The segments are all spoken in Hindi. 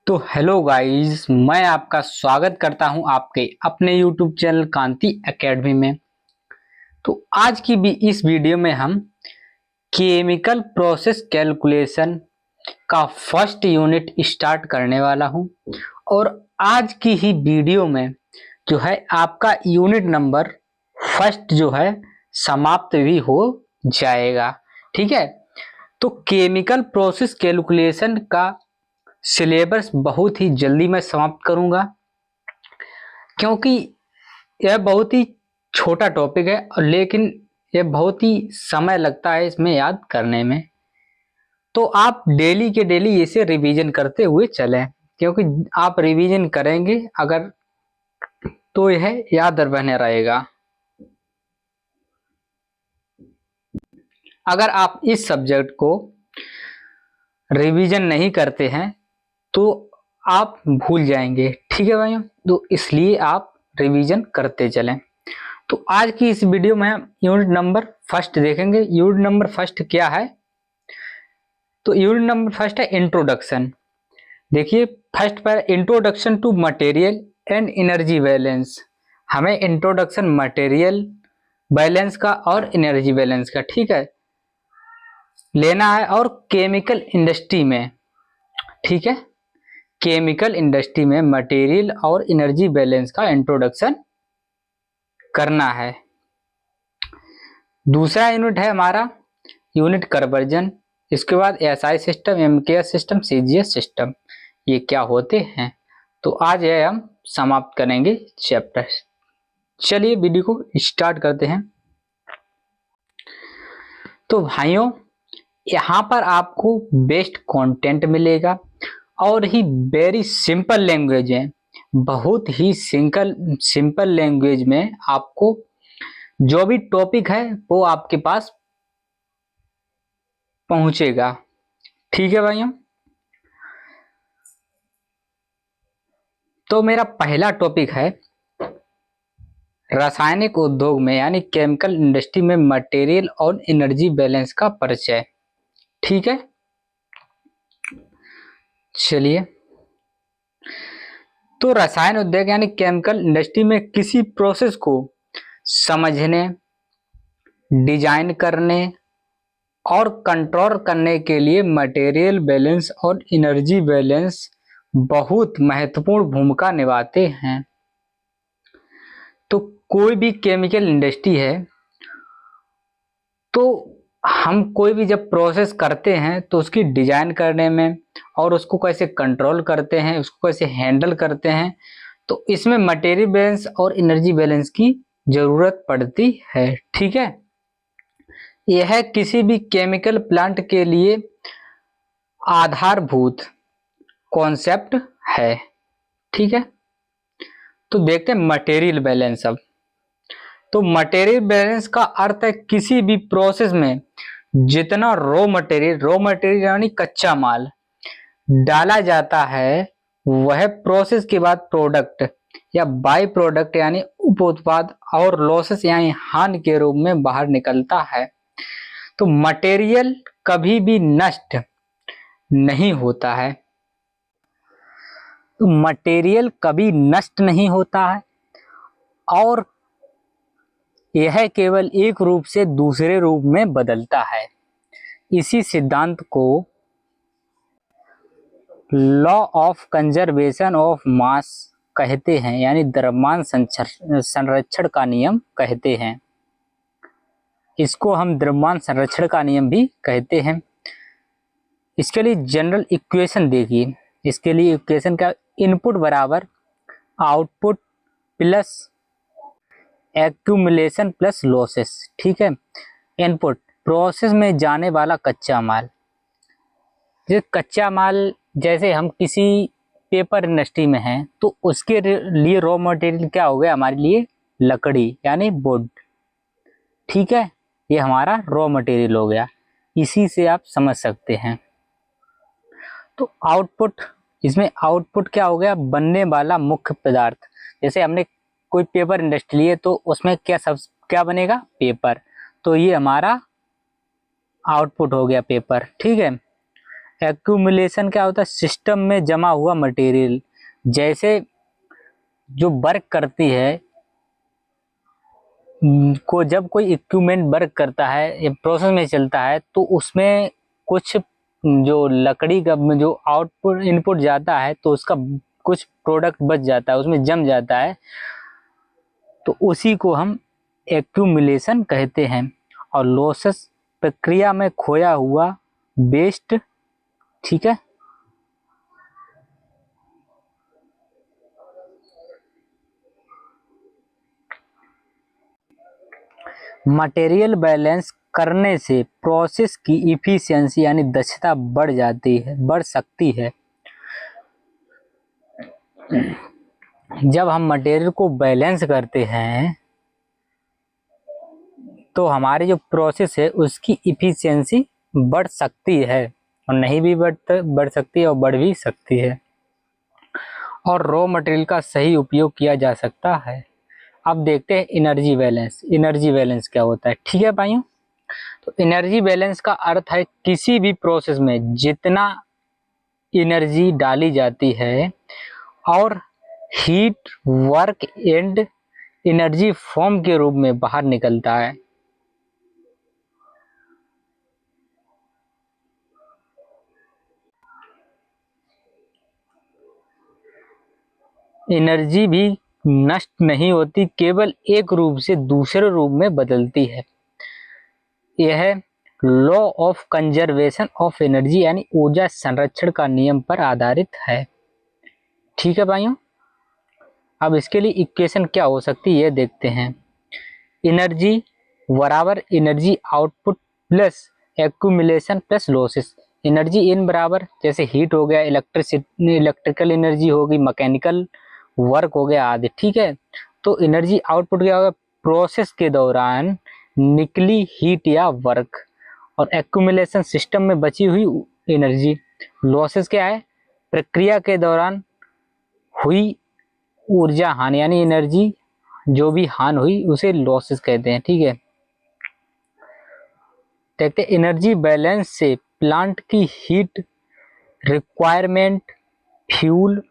तो हेलो गाइस, मैं आपका स्वागत करता हूं आपके अपने यूट्यूब चैनल कांति एकेडमी में। तो आज की भी इस वीडियो में हम केमिकल प्रोसेस कैलकुलेशन का फर्स्ट यूनिट स्टार्ट करने वाला हूं और आज की ही वीडियो में जो है आपका यूनिट नंबर फर्स्ट जो है समाप्त भी हो जाएगा। ठीक है, तो केमिकल प्रोसेस कैलकुलेशन का सिलेबस बहुत ही जल्दी मैं समाप्त करूंगा, क्योंकि यह बहुत ही छोटा टॉपिक है लेकिन यह बहुत ही समय लगता है इसमें याद करने में। तो आप डेली के डेली इसे रिवीजन करते हुए चलें, क्योंकि आप रिवीजन करेंगे अगर तो यह याद बने रहेगा। अगर आप इस सब्जेक्ट को रिवीजन नहीं करते हैं तो आप भूल जाएंगे। ठीक है भाइयों, तो इसलिए आप रिवीजन करते चलें। तो आज की इस वीडियो में हम यूनिट नंबर फर्स्ट देखेंगे। यूनिट नंबर फर्स्ट क्या है? तो यूनिट नंबर फर्स्ट है इंट्रोडक्शन। देखिए, फर्स्ट पर introduction to material and energy balance. हमें इंट्रोडक्शन मटेरियल बैलेंस का और एनर्जी बैलेंस का, ठीक है, लेना है। और केमिकल इंडस्ट्री में, ठीक है, केमिकल इंडस्ट्री में मटेरियल और एनर्जी बैलेंस का इंट्रोडक्शन करना है। दूसरा यूनिट है हमारा यूनिट कन्वर्जन। इसके बाद SI system, MKS system, CGS system, ये क्या होते हैं, तो आज ये हम समाप्त करेंगे चैप्टर। चलिए वीडियो को स्टार्ट करते हैं। तो भाइयों, यहाँ पर आपको बेस्ट कंटेंट मिलेगा और ही वेरी सिंपल लैंग्वेज है। बहुत ही सिंपल लैंग्वेज में आपको जो भी टॉपिक है वो आपके पास पहुंचेगा। ठीक है भाइयों, तो मेरा पहला टॉपिक है रासायनिक उद्योग में यानी केमिकल इंडस्ट्री में मटेरियल और एनर्जी बैलेंस का परिचय। ठीक है, चलिए। तो रसायन उद्योग यानी केमिकल इंडस्ट्री में किसी प्रोसेस को समझने, डिजाइन करने और कंट्रोल करने के लिए मटेरियल बैलेंस और एनर्जी बैलेंस बहुत महत्वपूर्ण भूमिका निभाते हैं। तो कोई भी केमिकल इंडस्ट्री है तो हम कोई भी जब प्रोसेस करते हैं तो उसकी डिजाइन करने में और उसको कैसे कंट्रोल करते हैं, उसको कैसे हैंडल करते हैं, तो इसमें मटेरियल बैलेंस और एनर्जी बैलेंस की जरूरत पड़ती है। ठीक है, यह किसी भी केमिकल प्लांट के लिए आधारभूत कॉन्सेप्ट है। ठीक है, तो देखते हैं मटेरियल बैलेंस। अब तो मटेरियल बैलेंस का अर्थ है किसी भी प्रोसेस में जितना रॉ मटेरियल यानी कच्चा माल डाला जाता है, वह प्रोसेस के बाद प्रोडक्ट या बाई प्रोडक्ट यानी उप उत्पाद और लॉसेस यानी हानि के रूप में बाहर निकलता है। तो मटेरियल कभी भी नष्ट नहीं होता है। तो मटेरियल कभी नष्ट नहीं होता है और यह केवल एक रूप से दूसरे रूप में बदलता है। इसी सिद्धांत को law of conservation of mass कहते हैं, यानी द्रव्यमान संरक्षण का नियम कहते हैं। इसको हम द्रव्यमान संरक्षण का नियम भी कहते हैं। इसके लिए जनरल इक्वेशन देखिए। इसके लिए इक्वेशन का इनपुट बराबर output plus accumulation plus losses. ठीक है, इनपुट प्रोसेस में जाने वाला कच्चा माल। जो कच्चा माल, जैसे हम किसी पेपर इंडस्ट्री में हैं तो उसके लिए रॉ मटेरियल क्या हो गया हमारे लिए, लकड़ी यानी वुड। ठीक है, ये हमारा रॉ मटेरियल हो गया। इसी से आप समझ सकते हैं। तो आउटपुट, इसमें आउटपुट क्या हो गया, बनने वाला मुख्य पदार्थ। जैसे हमने कोई पेपर इंडस्ट्री है तो उसमें क्या बनेगा, पेपर। तो ये हमारा आउटपुट हो गया पेपर। ठीक है, एक्यूमुलेशन क्या होता है, सिस्टम में जमा हुआ मटेरियल, जैसे जो वर्क करती है को जब कोई इक्विपमेंट वर्क करता है या प्रोसेस में चलता है तो उसमें कुछ जो लकड़ी का जो आउटपुट इनपुट जाता है तो उसका कुछ प्रोडक्ट बच जाता है, उसमें जम जाता है, तो उसी को हम एक्यूमुलेशन कहते हैं। और लॉसेस प्रक्रिया में खोया हुआ वेस्ट, ठीक है। मटेरियल बैलेंस करने से प्रोसेस की इफिशियंसी यानी दक्षता बढ़ सकती है। जब हम मटेरियल को बैलेंस करते हैं तो हमारी जो प्रोसेस है उसकी इफिशियंसी बढ़ सकती है, और नहीं भी बढ़ सकती है और बढ़ भी सकती है, और रॉ मटेरियल का सही उपयोग किया जा सकता है। अब देखते हैं एनर्जी बैलेंस। एनर्जी बैलेंस क्या होता है, ठीक है भाइयों। तो एनर्जी बैलेंस का अर्थ है किसी भी प्रोसेस में जितना एनर्जी डाली जाती है और heat, work and energy form के रूप में बाहर निकलता है। एनर्जी भी नष्ट नहीं होती, केवल एक रूप से दूसरे रूप में बदलती है। यह law of conservation of energy यानी ऊर्जा संरक्षण का नियम पर आधारित है, ठीक है भाइयों। अब इसके लिए इक्वेशन क्या हो सकती है ये देखते हैं। एनर्जी बराबर energy output plus accumulation plus losses. Energy in बराबर जैसे हीट हो गया, इलेक्ट्रिकल एनर्जी होगी, मैकेनिकल वर्क हो गया आदि, ठीक है। तो एनर्जी आउटपुट क्या होगा, प्रोसेस के दौरान निकली हीट या वर्क, और एक्यूमुलेशन सिस्टम में बची हुई एनर्जी। लॉसेस क्या है, प्रक्रिया के दौरान हुई ऊर्जा हानि यानी एनर्जी जो भी हानि हुई उसे लॉसेस कहते हैं, ठीक है। देखते एनर्जी बैलेंस से प्लांट की हीट रिक्वायरमेंट, फ्यूल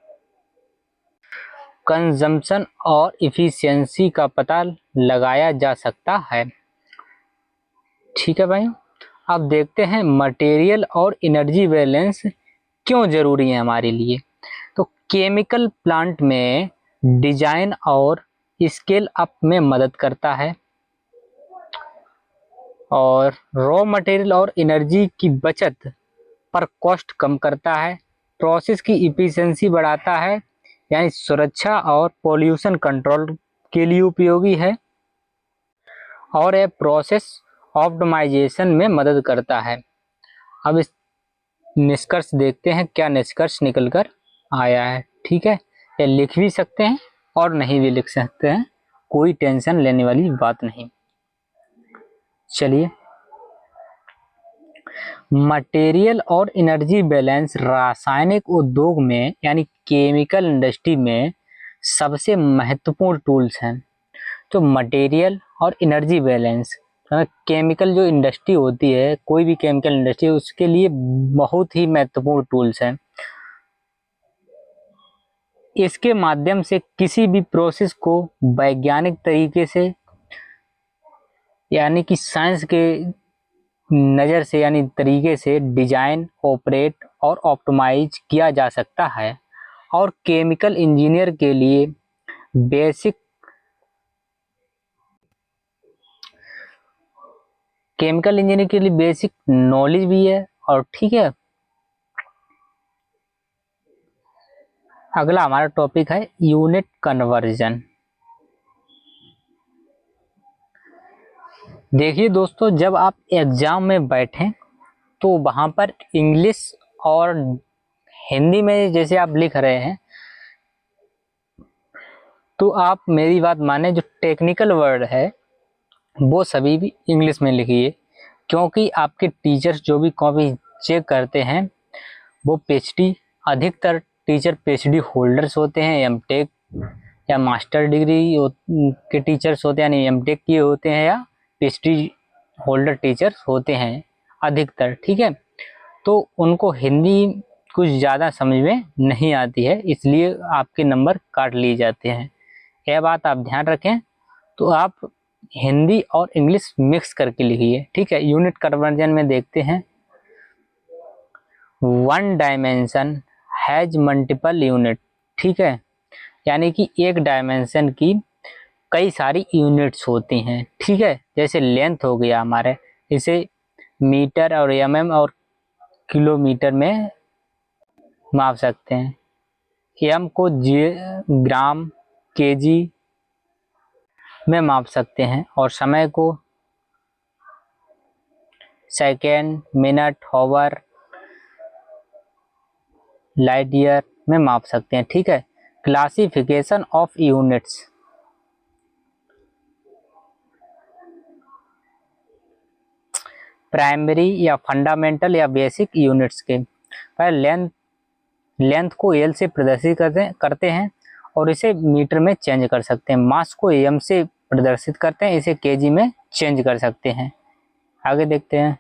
कंजम्पशन और इफिशियंसी का पता लगाया जा सकता है, ठीक है भाई। अब देखते हैं मटेरियल और एनर्जी बैलेंस क्यों जरूरी है हमारे लिए। तो केमिकल प्लांट में डिजाइन और स्केल अप में मदद करता है, और रॉ मटेरियल और एनर्जी की बचत पर कॉस्ट कम करता है, प्रोसेस की इफिशियंसी बढ़ाता है यानी सुरक्षा और पोल्यूशन कंट्रोल के लिए उपयोगी है, और यह प्रोसेस ऑप्टिमाइजेशन में मदद करता है। अब इस निष्कर्ष देखते हैं क्या निष्कर्ष निकल कर आया है, ठीक है। ये लिख भी सकते हैं और नहीं भी लिख सकते हैं, कोई टेंशन लेने वाली बात नहीं। चलिए, मटेरियल और एनर्जी बैलेंस रासायनिक उद्योग में यानी केमिकल इंडस्ट्री में सबसे महत्वपूर्ण टूल्स हैं। तो मटेरियल और एनर्जी बैलेंस केमिकल जो इंडस्ट्री होती है, कोई भी केमिकल इंडस्ट्री, उसके लिए बहुत ही महत्वपूर्ण टूल्स हैं। इसके माध्यम से किसी भी प्रोसेस को वैज्ञानिक तरीके से यानी कि साइंस के नज़र से यानी तरीके से डिजाइन, ऑपरेट और ऑप्टिमाइज किया जा सकता है, और केमिकल इंजीनियर के लिए बेसिक नॉलेज भी है, और ठीक है। अगला हमारा टॉपिक है यूनिट कन्वर्जन। देखिए दोस्तों, जब आप एग्जाम में बैठें तो वहाँ पर इंग्लिश और हिंदी में जैसे आप लिख रहे हैं तो आप मेरी बात माने, जो टेक्निकल वर्ड है वो सभी भी इंग्लिश में लिखिए, क्योंकि आपके टीचर्स जो भी कॉपी चेक करते हैं वो पीएचडी, अधिकतर टीचर पीएचडी होल्डर्स होते हैं, एमटेक या मास्टर डिग्री के टीचर्स होते हैं, यानी एमटेक किए होते हैं या पीएचडी होल्डर टीचर्स होते हैं अधिकतर, ठीक है। तो उनको हिंदी कुछ ज़्यादा समझ में नहीं आती है, इसलिए आपके नंबर काट लिए जाते हैं। यह बात आप ध्यान रखें। तो आप हिंदी और इंग्लिश मिक्स करके लिखिए, ठीक है। यूनिट कन्वर्जन में देखते हैं, 1 डायमेंशन हैज मल्टीपल यूनिट, ठीक है। यानी कि एक डायमेंशन की कई सारी यूनिट्स होती हैं, ठीक है। जैसे लेंथ हो गया हमारे, इसे मीटर और mm और किलोमीटर में माप सकते हैं। m को ग्राम केजी में माप सकते हैं और समय को second, minute, hover, light year में माप सकते हैं, ठीक है। क्लासिफिकेशन ऑफ यूनिट्स, प्राइमरी या फंडामेंटल या बेसिक यूनिट्स के पर लेंथ को एल से प्रदर्शित करते हैं और इसे मीटर में चेंज कर सकते हैं। मास को एम से प्रदर्शित करते हैं, इसे केजी में चेंज कर सकते हैं। आगे देखते हैं,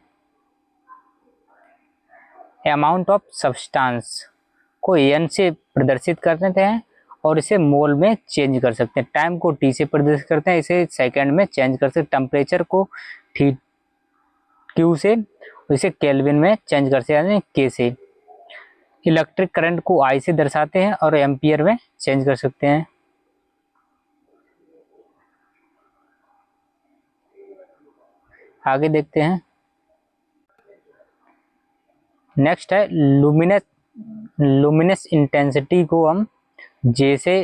अमाउंट ऑफ सब्सटेंस को एन से प्रदर्शित करते हैं और इसे मोल में चेंज कर सकते हैं। टाइम को टी से प्रदर्शित करते हैं, इसे सेकंड में चेंज कर सकते हैं। टेम्परेचर को टी क्यू से, इसे केल्विन में चेंज कर सकते हैं के से। इलेक्ट्रिक करंट को आई से दर्शाते हैं और एम्पियर में चेंज कर सकते हैं। आगे देखते हैं, नेक्स्ट है लुमिनस इंटेंसिटी को हम जे से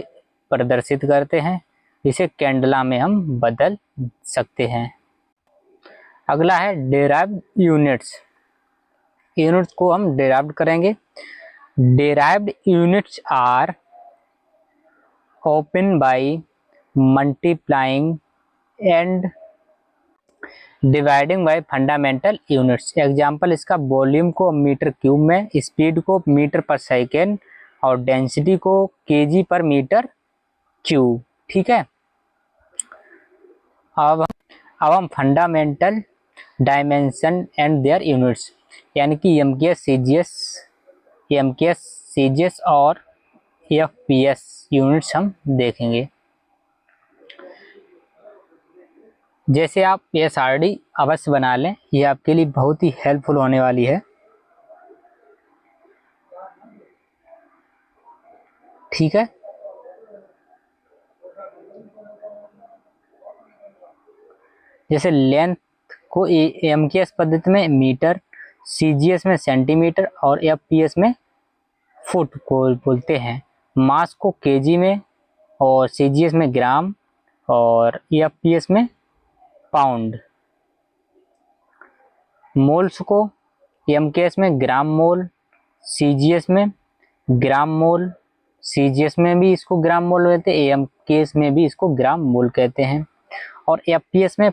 प्रदर्शित करते हैं, इसे कैंडला में हम बदल सकते हैं। अगला है डेराइव्ड यूनिट्स को हम डेराइव्ड करेंगे। Derived units are open by multiplying and dividing by fundamental units. Example इसका, वॉल्यूम को मीटर क्यूब में, स्पीड को मीटर पर सेकेंड और डेंसिटी को केजी पर मीटर क्यूब, ठीक है। अब हम fundamental dimension and their units यानी कि एमकेएस, सीजीएस और एफपीएस यूनिट्स हम देखेंगे। जैसे आप एसआरडी अवश्य बना लें, ये आपके लिए बहुत ही हेल्पफुल होने वाली है, ठीक है। जैसे लेंथ को एमकेएस पद्धति में मीटर, सीजीएस में सेंटीमीटर और एफपीएस में फुट को बोलते हैं। मास को केजी में और सीजीएस में ग्राम और एफपीएस में पाउंड। मोल्स को एमकेएस में ग्राम मोल, सीजीएस में ग्राम मोल, सीजीएस में भी इसको ग्राम मोल कहते हैं, एमकेएस में भी इसको ग्राम मोल कहते हैं और एफपीएस में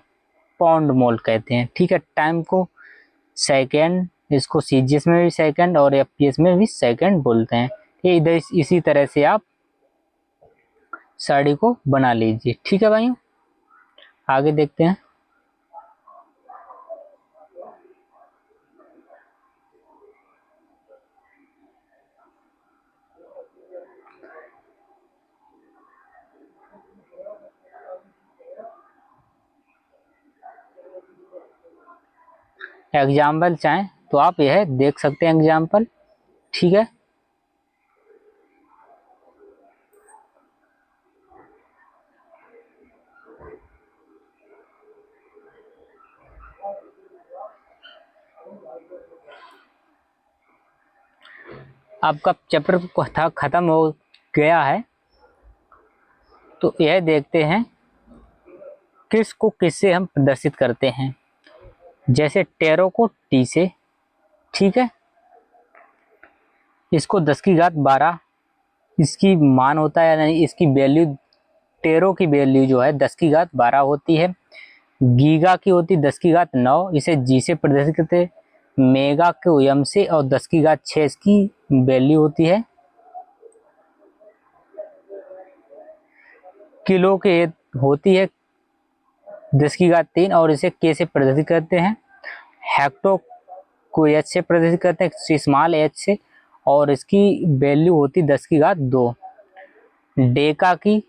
पाउंड मोल कहते हैं, ठीक है। टाइम को सेकेंड, इसको सीजीएस में भी सेकेंड और एफपीएस में भी सेकेंड बोलते हैं। ये इधर इसी तरह से आप साड़ी को बना लीजिए, ठीक है भाइयों। आगे देखते हैं, एग्जाम्पल चाहें तो आप यह देख सकते हैं एग्जाम्पल, ठीक है। आपका चैप्टर खत्म हो गया है, तो यह देखते हैं किस को किससे हम प्रदर्शित करते हैं। जैसे टेरो को टी से, ठीक है। इसको 10 की घात 12 इसकी मान होता है, यानी इसकी वैल्यू, टेरो की वैल्यू जो है 10 की घात 12 होती है। गीगा की होती 10 की घात 9, इसे जी से प्रदर्शित करते हैं। मेगा को एम से और 10 की घात 6 इसकी वैल्यू होती है। किलो के होती है 10 की घात 3 और इसे के से प्रदर्शित करते हैं। हेक्टो को एच से प्रदर्शित करते हैं, स्मॉल एच से, और इसकी वैल्यू होती 10⁻²। डेका की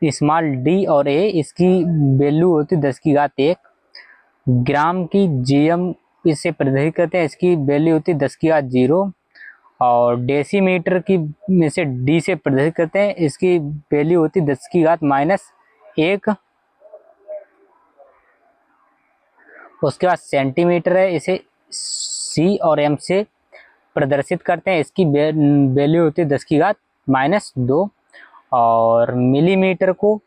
स्मॉल डी और ए, इसकी वैल्यू होती 10⁻1। ग्राम की जीएम इससे प्रदर्शित करते हैं, इसकी वैल्यू होती 10⁻0। और डेसीमीटर की में से डी से प्रदर्शित करते हैं, इसकी वैल्यू होती 10⁻⁻1। उसके बाद सेंटीमीटर है, इसे सी और एम से प्रदर्शित करते हैं, इसकी वैल्यू होती है 10⁻²। और मिलीमीटर को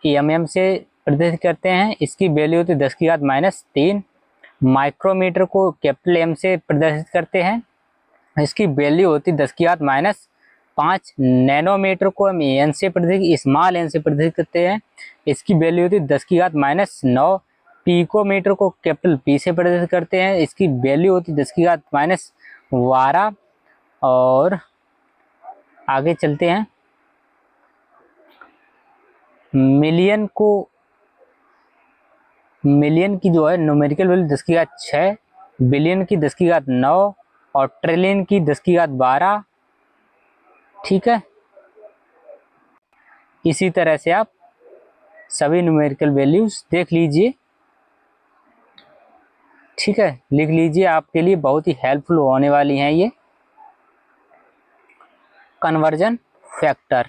एम से प्रदर्शित करते हैं, इसकी वैल्यू होती है 10⁻3। माइक्रोमीटर को कैपिटल एम से प्रदर्शित करते हैं, इसकी वैल्यू होती है 10⁻5। नैनोमीटर को हम एन से प्रदर्शित, स्मॉल एन से प्रदर्शित करते हैं, इसकी वैल्यू होती है 10⁻9। पिकोमीटर को कैपिटल पी से प्रदर्शित करते हैं, इसकी वैल्यू होती है 10⁻12। और आगे चलते हैं, मिलियन की जो है न्यूमेरिकल वैल्यू 10⁻6, बिलियन की 10⁻9 और ट्रिलियन की 10⁻12। ठीक है, इसी तरह से आप सभी न्यूमेरिकल वैल्यूज देख लीजिए। ठीक है, लिख लीजिए, आपके लिए बहुत ही हेल्पफुल होने वाली हैं ये। कन्वर्जन फैक्टर,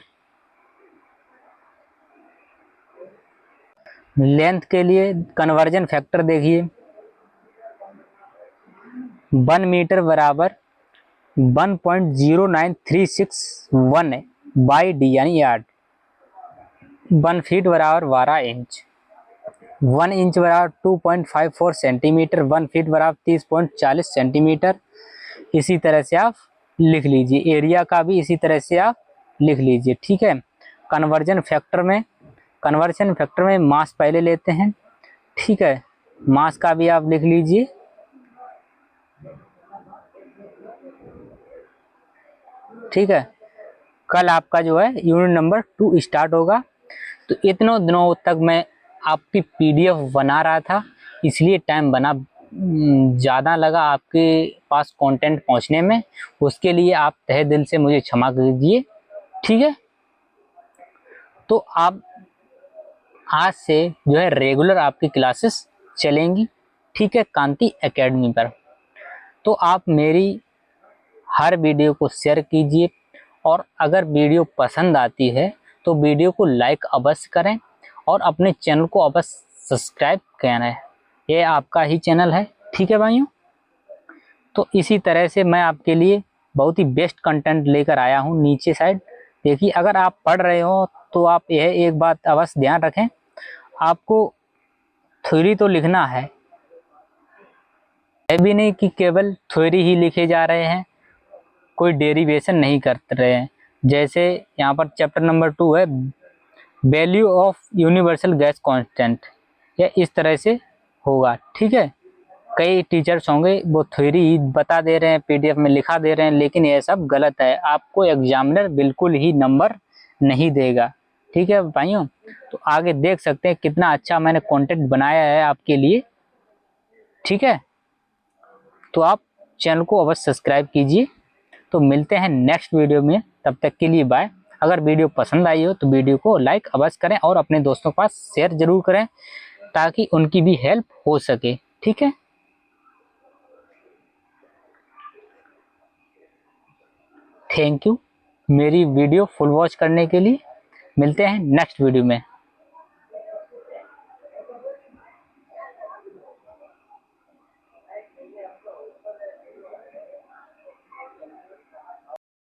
लेंथ के लिए कन्वर्जन फैक्टर देखिए, 1 मीटर बराबर 1.09361 बाई डी यानी यार्ड। 1 फीट बराबर 12 इंच। 1 इंच बराबर 2.54 सेंटीमीटर। 1 फीट बराबर 30.40 सेंटीमीटर। इसी तरह से आप लिख लीजिए, एरिया का भी इसी तरह से आप लिख लीजिए। ठीक है, कन्वर्जन फैक्टर में मास पहले लेते हैं। ठीक है, मास का भी आप लिख लीजिए। ठीक है, कल आपका जो है यूनिट नंबर 2 स्टार्ट होगा। तो इतनों दिनों तक मैं आपकी पीडीएफ बना रहा था, इसलिए टाइम बना ज़्यादा लगा आपके पास कंटेंट पहुंचने में। उसके लिए आप तहे दिल से मुझे क्षमा कीजिए। ठीक है, तो आप आज से जो है रेगुलर आपकी क्लासेस चलेंगी। ठीक है, कांति एकेडमी पर। तो आप मेरी हर वीडियो को शेयर कीजिए, और अगर वीडियो पसंद आती है तो वीडियो को लाइक अवश्य करें, और अपने चैनल को अवश्य सब्सक्राइब करें। ये आपका ही चैनल है। ठीक है भाइयों, तो इसी तरह से मैं आपके लिए बहुत ही बेस्ट कंटेंट लेकर आया हूँ। नीचे साइड देखिए, अगर आप पढ़ रहे हो तो आप यह एक बात अवश्य ध्यान रखें, आपको थ्योरी तो लिखना है भी नहीं कि केवल थ्योरी ही लिखे जा रहे हैं, कोई डेरिवेशन नहीं कर रहे हैं। जैसे यहाँ पर चैप्टर नंबर 2 है, value of universal gas constant, या इस तरह से होगा। ठीक है, कई टीचर्स होंगे वो थ्योरी ही बता दे रहे हैं, पीडीएफ में लिखा दे रहे हैं, लेकिन ये सब गलत है। आपको एग्जामिनर बिल्कुल ही नंबर नहीं देगा। ठीक है भाइयों, तो आगे देख सकते हैं कितना अच्छा मैंने कंटेंट बनाया है आपके लिए। ठीक है, तो आप चैनल को अवश्य सब्सक्राइब कीजिए। तो मिलते हैं नेक्स्ट वीडियो में, तब तक के लिए बाय। अगर वीडियो पसंद आई हो तो वीडियो को लाइक अवश्य करें, और अपने दोस्तों के पास शेयर जरूर करें, ताकि उनकी भी हेल्प हो सके। ठीक है, थैंक यू मेरी वीडियो फुल वॉच करने के लिए। मिलते हैं नेक्स्ट वीडियो में।